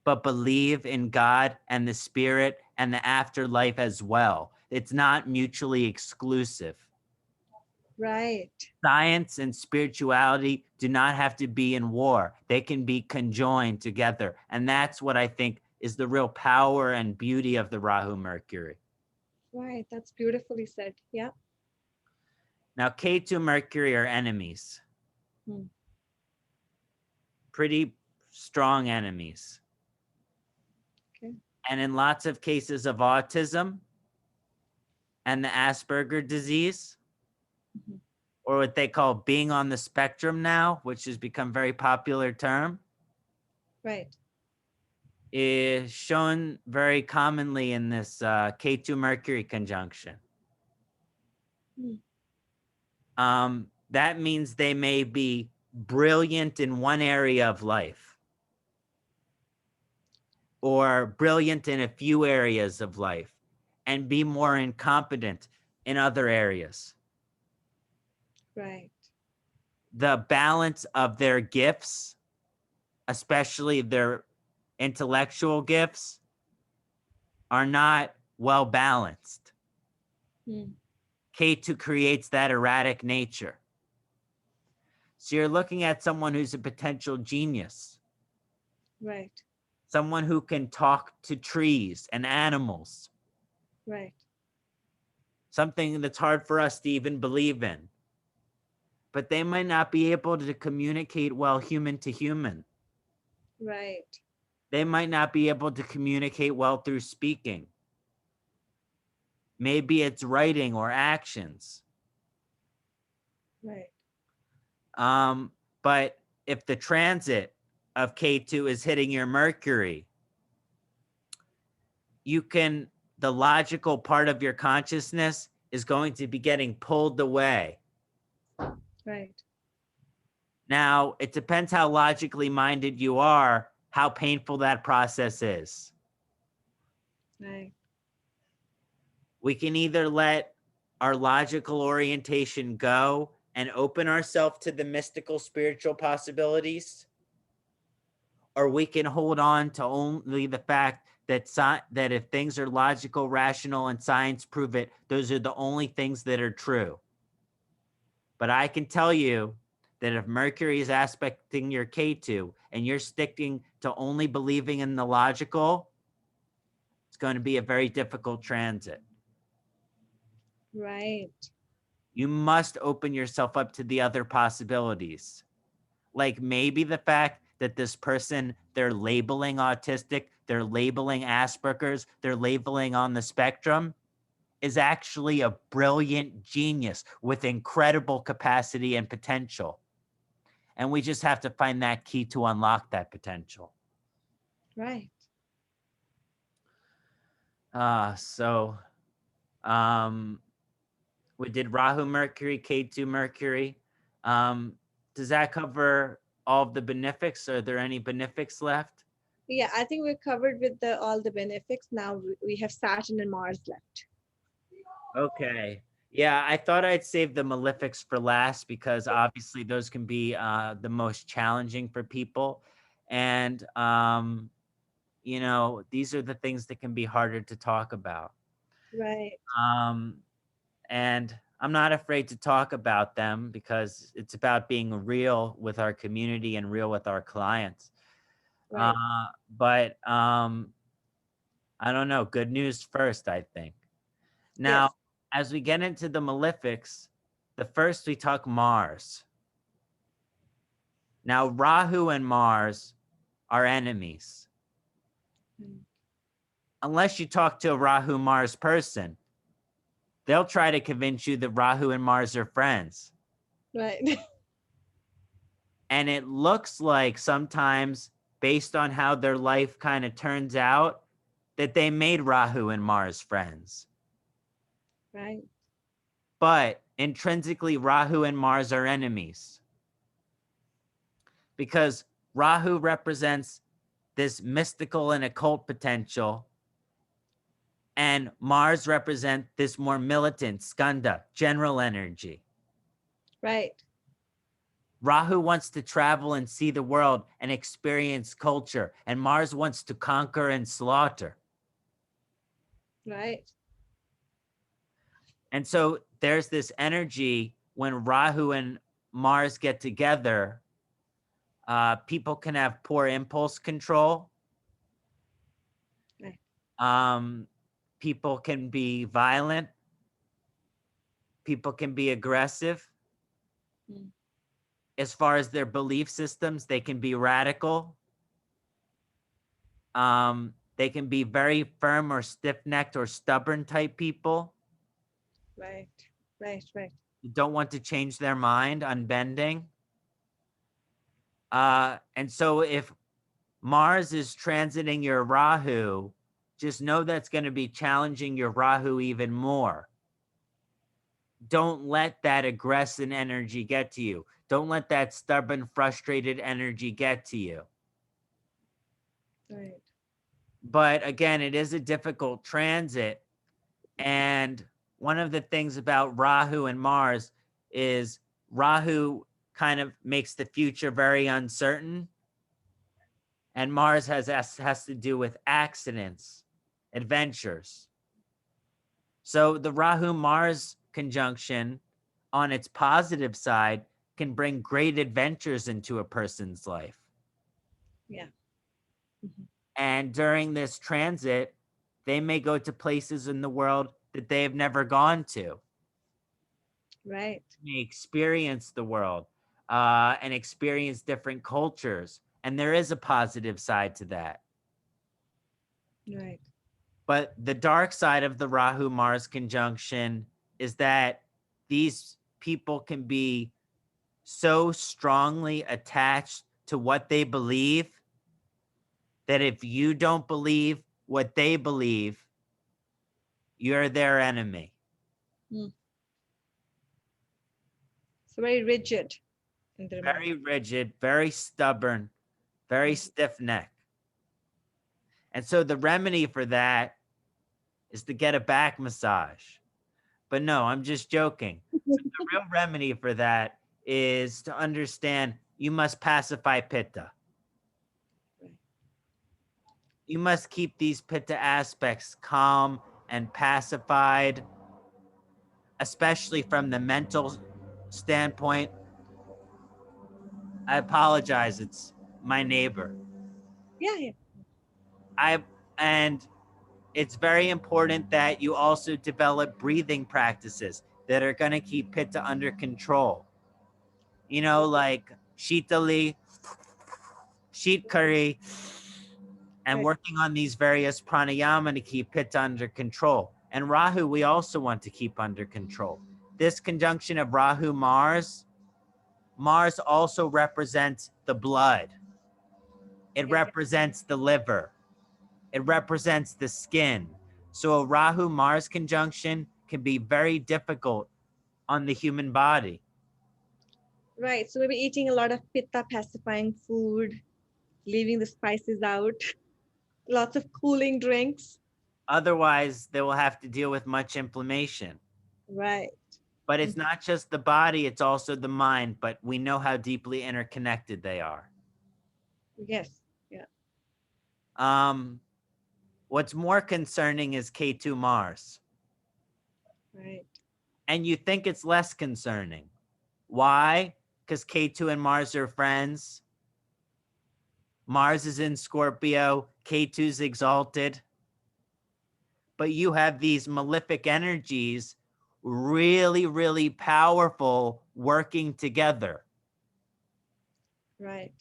but believe in God and the spirit and the afterlife as well. It's not mutually exclusive. Right. Science and spirituality do not have to be in war. They can be conjoined together. And that's what I think is the real power and beauty of the Rahu Mercury. Right. That's beautifully said. Yeah. Now, Ketu Mercury are enemies, Hmm. pretty strong enemies. Okay. And in lots of cases of autism and the Asperger disease, Mhm. or what they call being on the spectrum now, which has become a very popular term, Right. is shown very commonly in this Ketu Mercury conjunction. Hmm. That means they may be brilliant in one area of life or brilliant in a few areas of life and be more incompetent in other areas. Right. The balance of their gifts, especially their intellectual gifts, are not well balanced. Hmm. K2 creates that erratic nature. So you're looking at someone who's a potential genius, Right. someone who can talk to trees and animals, Right. something that's hard for us to even believe in. But they might not be able to communicate well human to human. Right. They might not be able to communicate well through speaking. Maybe it's writing or actions. Right. But if the transit of K2 is hitting your Mercury, the logical part of your consciousness is going to be getting pulled away. Right. Now, it depends how logically minded you are, how painful that process is. Right. We can either let our logical orientation go and open ourselves to the mystical spiritual possibilities, or we can hold on to only the fact that that if things are logical, rational, and science prove it, those are the only things that are true. But I can tell you that if Mercury is aspecting your Ketu and you're sticking to only believing in the logical, it's going to be a very difficult transit. Right. You must open yourself up to the other possibilities. Like maybe the fact that this person, they're labeling autistic, they're labeling Asperger's, they're labeling on the spectrum, is actually a brilliant genius with incredible capacity and potential. And we just have to find that key to unlock that potential. Right. So we did Rahu Mercury, Ketu Mercury. Does that cover all of the benefics? Are there any benefics left? Yeah, I think we're covered with all the benefics. Now we have Saturn and Mars left. Okay. Yeah, I thought I'd save the malefics for last because obviously those can be the most challenging for people. And, you know, these are the things that can be harder to talk about. Right. And I'm not afraid to talk about them because it's about being real with our community and real with our clients. Right. But I don't know. Good news first, I think. Now, Yes. as we get into the malefics, the first we talk Mars. Now, Rahu and Mars are enemies. Mm. Unless you talk to a Rahu Mars person, they'll try to convince you that Rahu and Mars are friends. Right. And it looks like sometimes, based on how their life kind of turns out, that they made Rahu and Mars friends. Right. But intrinsically, Rahu and Mars are enemies. Because Rahu represents this mystical and occult potential, and Mars represents this more militant, skanda, general energy. Right. Rahu wants to travel and see the world and experience culture, and Mars wants to conquer and slaughter. Right. And so there's this energy when Rahu and Mars get together, people can have poor impulse control. Right. People can be violent. People can be aggressive. Mm. As far as their belief systems, they can be radical. They can be very firm or stiff-necked or stubborn type people. Right. Right. Right. Don't want to change their mind, unbending. And so if Mars is transiting your Rahu, just know that's going to be challenging your Rahu even more. Don't let that aggressive energy get to you. Don't let that stubborn, frustrated energy get to you. Right. But again, it is a difficult transit. And one of the things about Rahu and Mars is Rahu kind of makes the future very uncertain. And Mars has to do with accidents, adventures. So the Rahu-Mars conjunction on its positive side can bring great adventures into a person's life. Yeah. Mm-hmm. And during this transit, they may go to places in the world that they have never gone to. Right. They may experience the world and experience different cultures. And there is a positive side to that. Right. But the dark side of the Rahu-Mars conjunction is that these people can be so strongly attached to what they believe that if you don't believe what they believe, you're their enemy. Mm. So very rigid in their mind. Very rigid, very stubborn, very stiff-necked. And so the remedy for that is to get a back massage. But no, I'm just joking. The real remedy for that is to understand you must pacify Pitta. Right. You must keep these pitta aspects calm and pacified, especially from the mental standpoint. I apologize, it's my neighbor. Yeah, yeah. I and it's very important that you also develop breathing practices that are going to keep pitta under control. You know, like shitali, sheet curry, and Right. working on these various pranayama to keep pitta under control. And Rahu, we also want to keep under control. This conjunction of Rahu Mars, Mars also represents the blood. It Yeah. represents the liver. It represents the skin. So a Rahu Mars conjunction can be very difficult on the human body. Right. So maybe eating a lot of pitta pacifying food, leaving the spices out, lots of cooling drinks. Otherwise, they will have to deal with much inflammation. Right. But it's not just the body, it's also the mind, but we know how deeply interconnected they are. Yes. Yeah. Um, what's more concerning is K2 Mars. Right. And you think it's less concerning. Why? Because K2 and Mars are friends. Mars is in Scorpio, K2's exalted. But you have these malefic energies really, really powerful working together. Right.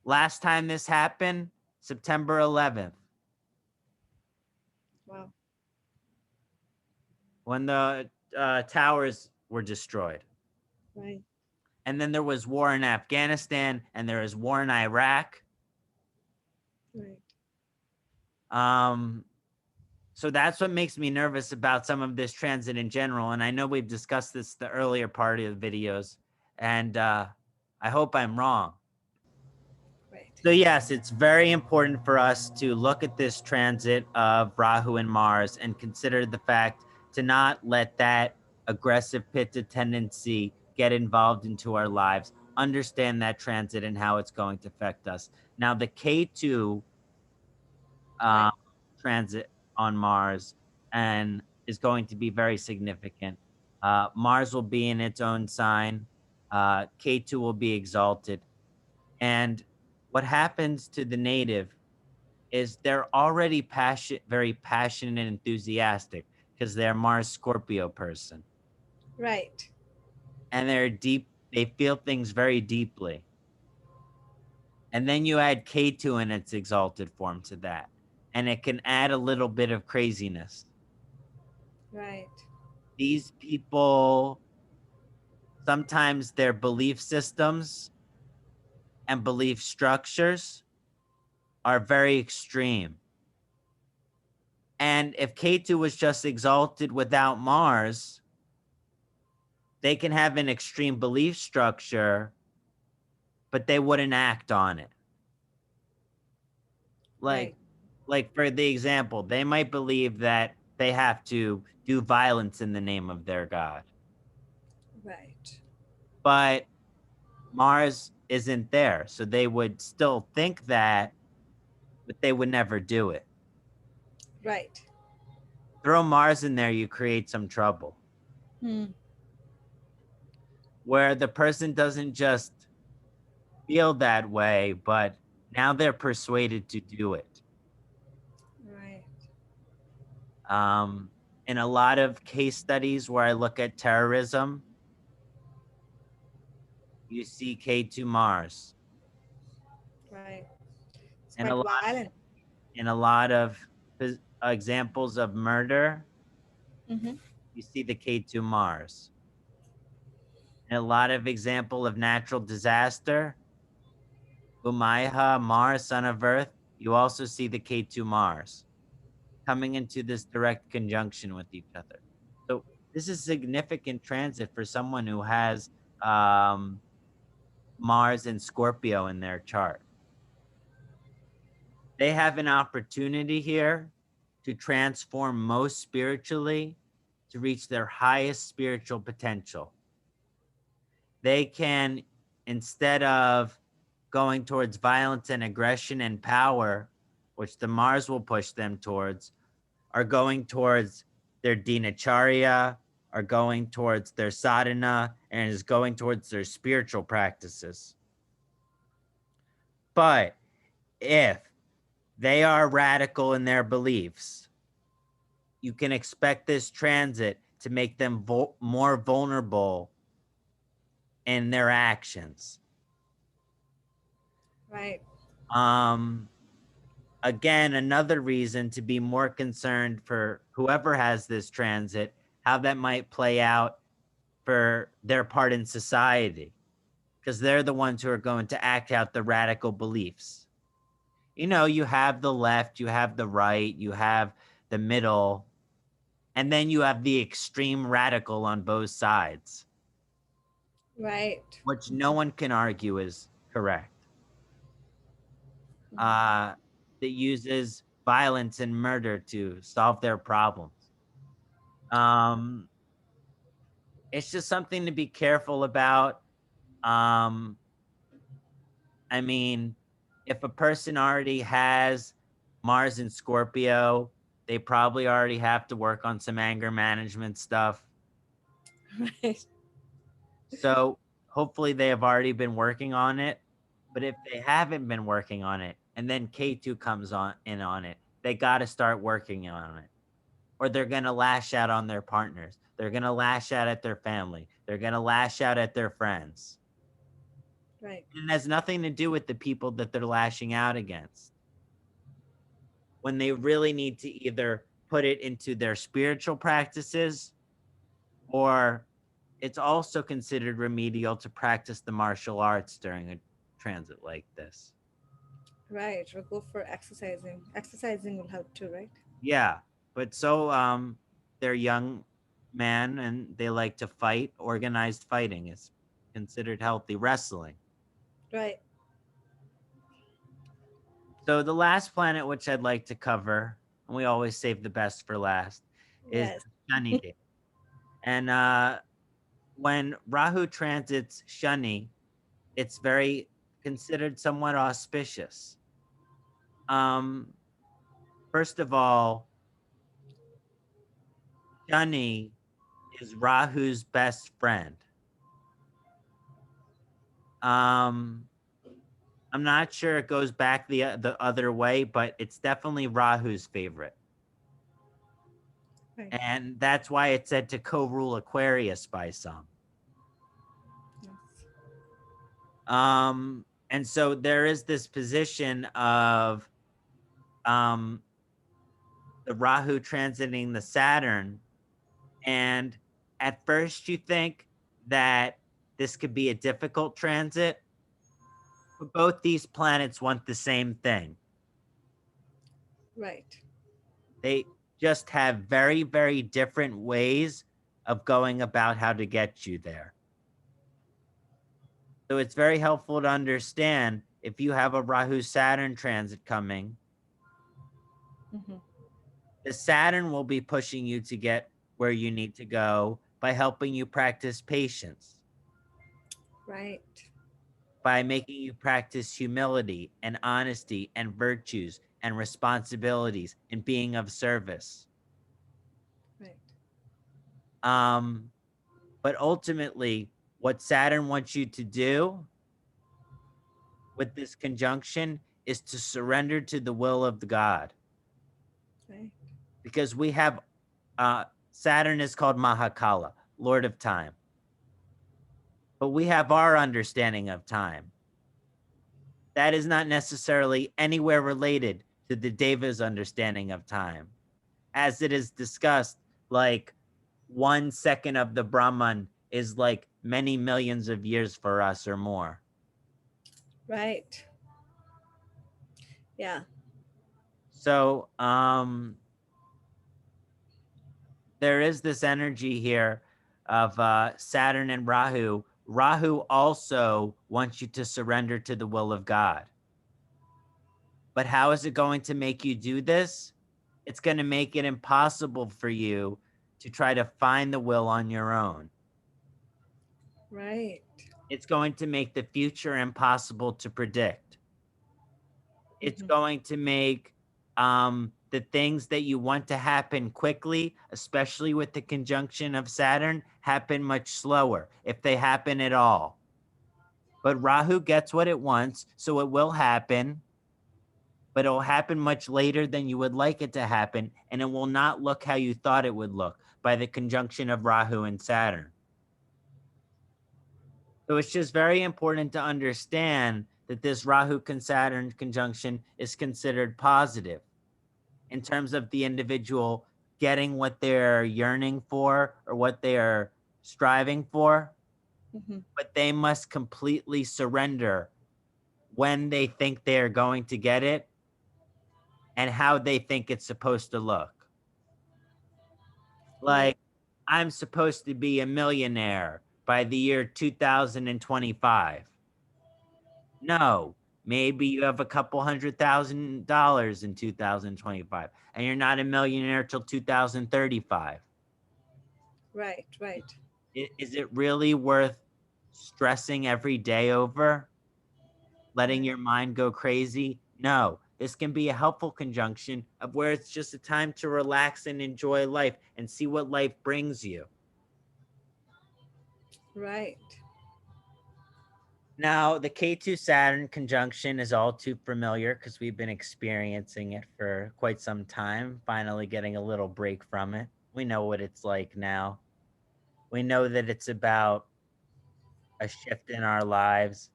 Last time this happened, September 11th, Wow. when the towers were destroyed. Right. And then there was war in Afghanistan, and there was war in Iraq. Right. So that's what makes me nervous about some of this transit in general. And I know we've discussed this the earlier part of the videos, and I hope I'm wrong. Right. So yes, it's very important for us to look at this transit of Rahu and Mars and consider the fact to not let that aggressive pitta tendency get involved into our lives. Understand that transit and how it's going to affect us. Now, the K2 Right. transit on Mars and is going to be very significant. Mars will be in its own sign. K2 will be exalted. And what happens to the native is they're already very passionate and enthusiastic because they're Mars Scorpio person. Right. And they feel things very deeply. And then you add K2 in its exalted form to that. And it can add a little bit of craziness. Right. These people, sometimes their belief systems and belief structures are very extreme. And if K2 was just exalted without Mars, they can have an extreme belief structure, but they wouldn't act on it. Like, Right. like for the example, they might believe that they have to do violence in the name of their God, Right. but Mars isn't there. So they would still think that, but they would never do it. Right. Throw Mars in there, you create some trouble Hmm. where the person doesn't just feel that way, but now they're persuaded to do it. Right. In a lot of case studies where I look at terrorism, you see K2 Mars. Right. It's And quite violent. in a lot of examples of murder, Mm-hmm. you see the K2 Mars. In a lot of example of natural disaster, Umayha, Mars, son of Earth, you also see the K2 Mars coming into this direct conjunction with each other. So this is significant transit for someone who has um, Mars and Scorpio in their chart. They have an opportunity here to transform most spiritually to reach their highest spiritual potential. They can, instead of going towards violence and aggression and power, which the Mars will push them towards, are going towards their dinacharya, are going towards their sadhana, and is going towards their spiritual practices. But if they are radical in their beliefs, you can expect this transit to make them more vulnerable in their actions. Right. Again, another reason to be more concerned for whoever has this transit, how that might play out for their part in society, because they're the ones who are going to act out the radical beliefs. You know, you have the left, you have the right, you have the middle, and then you have the extreme radical on both sides, Right. which no one can argue is correct. That uses violence and murder to solve their problems. It's just something to be careful about. I mean, if a person already has Mars in Scorpio, they probably already have to work on some anger management stuff. Right. So hopefully they have already been working on it. But if they haven't been working on it and then K2 comes on it, they got to start working on it. Or they're going to lash out on their partners. They're going to lash out at their family. They're going to lash out at their friends. Right. And it has nothing to do with the people that they're lashing out against. When they really need to either put it into their spiritual practices, or it's also considered remedial to practice the martial arts during a transit like this. Right. Or go for exercising. Exercising will help too, right? Yeah, but they're young man and they like to fight. Organized fighting is considered healthy. Wrestling. Right. So the last planet which I'd like to cover, and we always save the best for last, is Yes. Kṣaṇāti. And when Rahu transits Shani, it's very considered somewhat auspicious. Um, First of all, Shani is Rahu's best friend. I'm not sure it goes back the other way, but it's definitely Rahu's favorite. Right. And that's why it's said to co-rule Aquarius by some. Yes. And so there is this position of the Rahu transiting the Saturn. And at first you think that this could be a difficult transit, but both these planets want the same thing. Right. They just have very, very different ways of going about how to get you there. So it's very helpful to understand if you have a Rahu Saturn transit coming, Mm-hmm. the Saturn will be pushing you to get where you need to go by helping you practice patience, Right. by making you practice humility and honesty and virtues and responsibilities and being of service. Right. But ultimately, what Saturn wants you to do with this conjunction is to surrender to the will of the God. Right. Because we have Saturn is called Mahakala, Lord of Time. But we have our understanding of time. That is not necessarily anywhere related to the Deva's understanding of time. As it is discussed, like 1 second of the Brahman is like many millions of years for us or more. Right. Yeah. So there is this energy here of Saturn and Rahu. Rahu also wants you to surrender to the will of God. But how is it going to make you do this? It's going to make it impossible for you to try to find the will on your own. Right. It's going to make the future impossible to predict. It's Mm-hmm. going to make The things that you want to happen quickly, especially with the conjunction of Saturn, happen much slower, if they happen at all. But Rahu gets what it wants, so it will happen, but it will happen much later than you would like it to happen, and it will not look how you thought it would look by the conjunction of Rahu and Saturn. So it's just very important to understand that this Rahu and Saturn conjunction is considered positive in terms of the individual getting what they're yearning for or what they are striving for, but they must completely surrender when they think they are going to get it and how they think it's supposed to look. Like, I'm supposed to be a millionaire by the year 2025. No, maybe you have a couple $100,000 in 2025 and you're not a millionaire till 2035. Right, right. Is it really worth stressing every day over? Letting your mind go crazy? No, this can be a helpful conjunction of where it's just a time to relax and enjoy life and see what life brings you. Right. Now, the Ketu Saturn conjunction is all too familiar because we've been experiencing it for quite some time, finally getting a little break from it. We know what it's like now. We know that it's about a shift in our lives,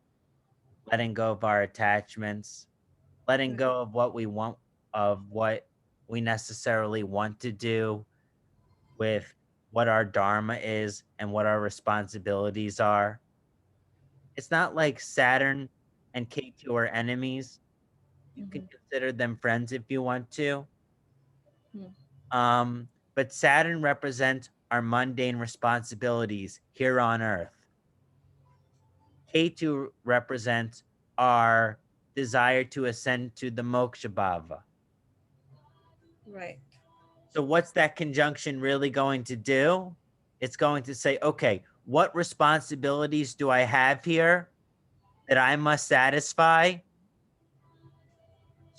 letting go of our attachments, letting go of what we want, of what we necessarily want to do with what our dharma is and what our responsibilities are. It's not like Saturn and Ketu are enemies. You can consider them friends if you want to. But Saturn represents our mundane responsibilities here on Earth. Ketu represents our desire to ascend to the moksha bhava. Right. So what's that conjunction really going to do? It's going to say, okay, what responsibilities do I have here that I must satisfy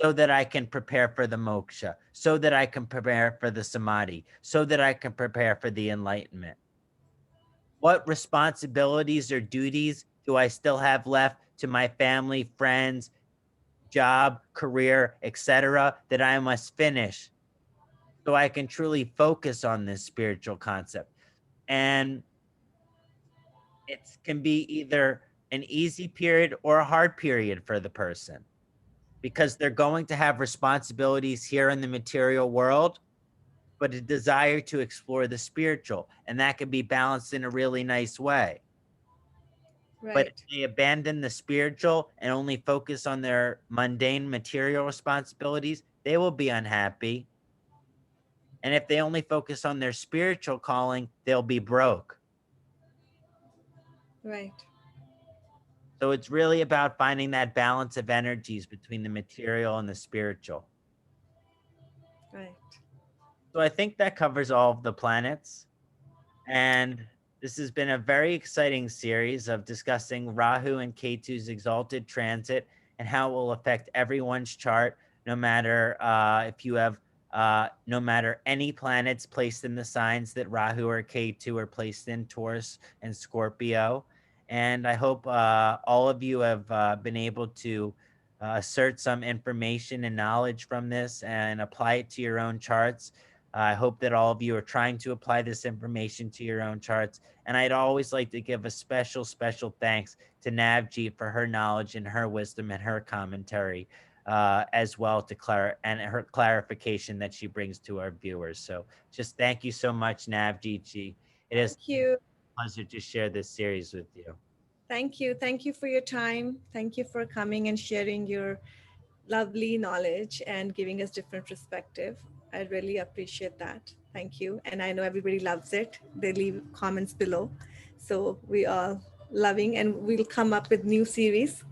so that I can prepare for the moksha, so that I can prepare for the samadhi, so that I can prepare for the enlightenment? What responsibilities or duties do I still have left to my family, friends, job, career, etc., that I must finish so I can truly focus on this spiritual concept? And it can be either an easy period or a hard period for the person because they're going to have responsibilities here in the material world, but a desire to explore the spiritual. And that can be balanced in a really nice way. But if they abandon the spiritual and only focus on their mundane material responsibilities, they will be unhappy. And if they only focus on their spiritual calling, they'll be broke. Right. So it's really about finding that balance of energies between the material and the spiritual. Right. So I think that covers all of the planets. And this has been a very exciting series of discussing Rahu and Ketu's exalted transit and how it will affect everyone's chart, no matter if you have, no matter any planets placed in the signs that Rahu or Ketu are placed in, Taurus and Scorpio. And I hope all of you have been able to assert some information and knowledge from this and apply it to your own charts. I hope that all of you are trying to apply this information to your own charts. And I'd always like to give a special, special thanks to Navjeet for her knowledge and her wisdom and her commentary, as well to and her clarification that she brings to our viewers. So just thank you so much, Navjeet. It is a pleasure to share this series with you. Thank you. Thank you for your time. Thank you for coming and sharing your lovely knowledge and giving us different perspective. I really appreciate that. Thank you. And I know everybody loves it. They leave comments below. So we are loving, and we'll come up with new series.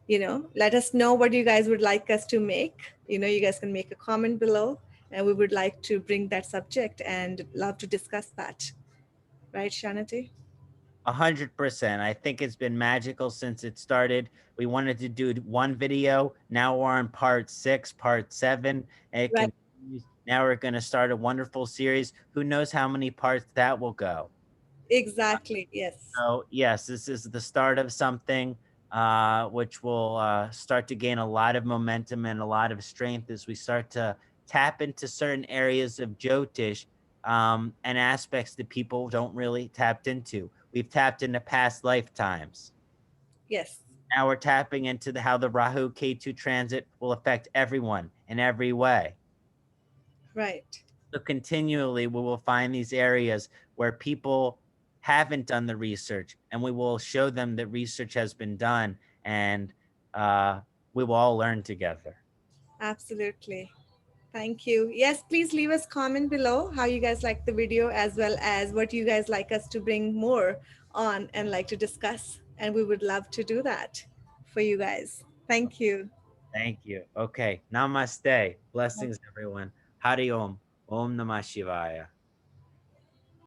Let us know what you guys would like us to make. You guys can make a comment below, and we would like to bring that subject and love to discuss that. Right, Kṣaṇāti? 100%. I think it's been magical since it started. We wanted to do one video. Now we're on part 6, part 7. And it Right. continues. Now we're going to start a wonderful series. Who knows how many parts that will go? Exactly. Yes. So yes, this is the start of something which will start to gain a lot of momentum and a lot of strength as we start to tap into certain areas of Jyotish and aspects that people don't really tapped into. We've tapped into past lifetimes. Yes. Now we're tapping into how the Rahu Ketu transit will affect everyone in every way. Right. So continually, we will find these areas where people haven't done the research, and we will show them that research has been done, and uh, we will all learn together. Absolutely. Thank you. Yes, please leave us comment below how you guys like the video as well as what you guys like us to bring more on and like to discuss. And we would love to do that for you guys. Thank you. Thank you. Okay. Namaste. Blessings, everyone. Hari Om. Om Namah Shivaya.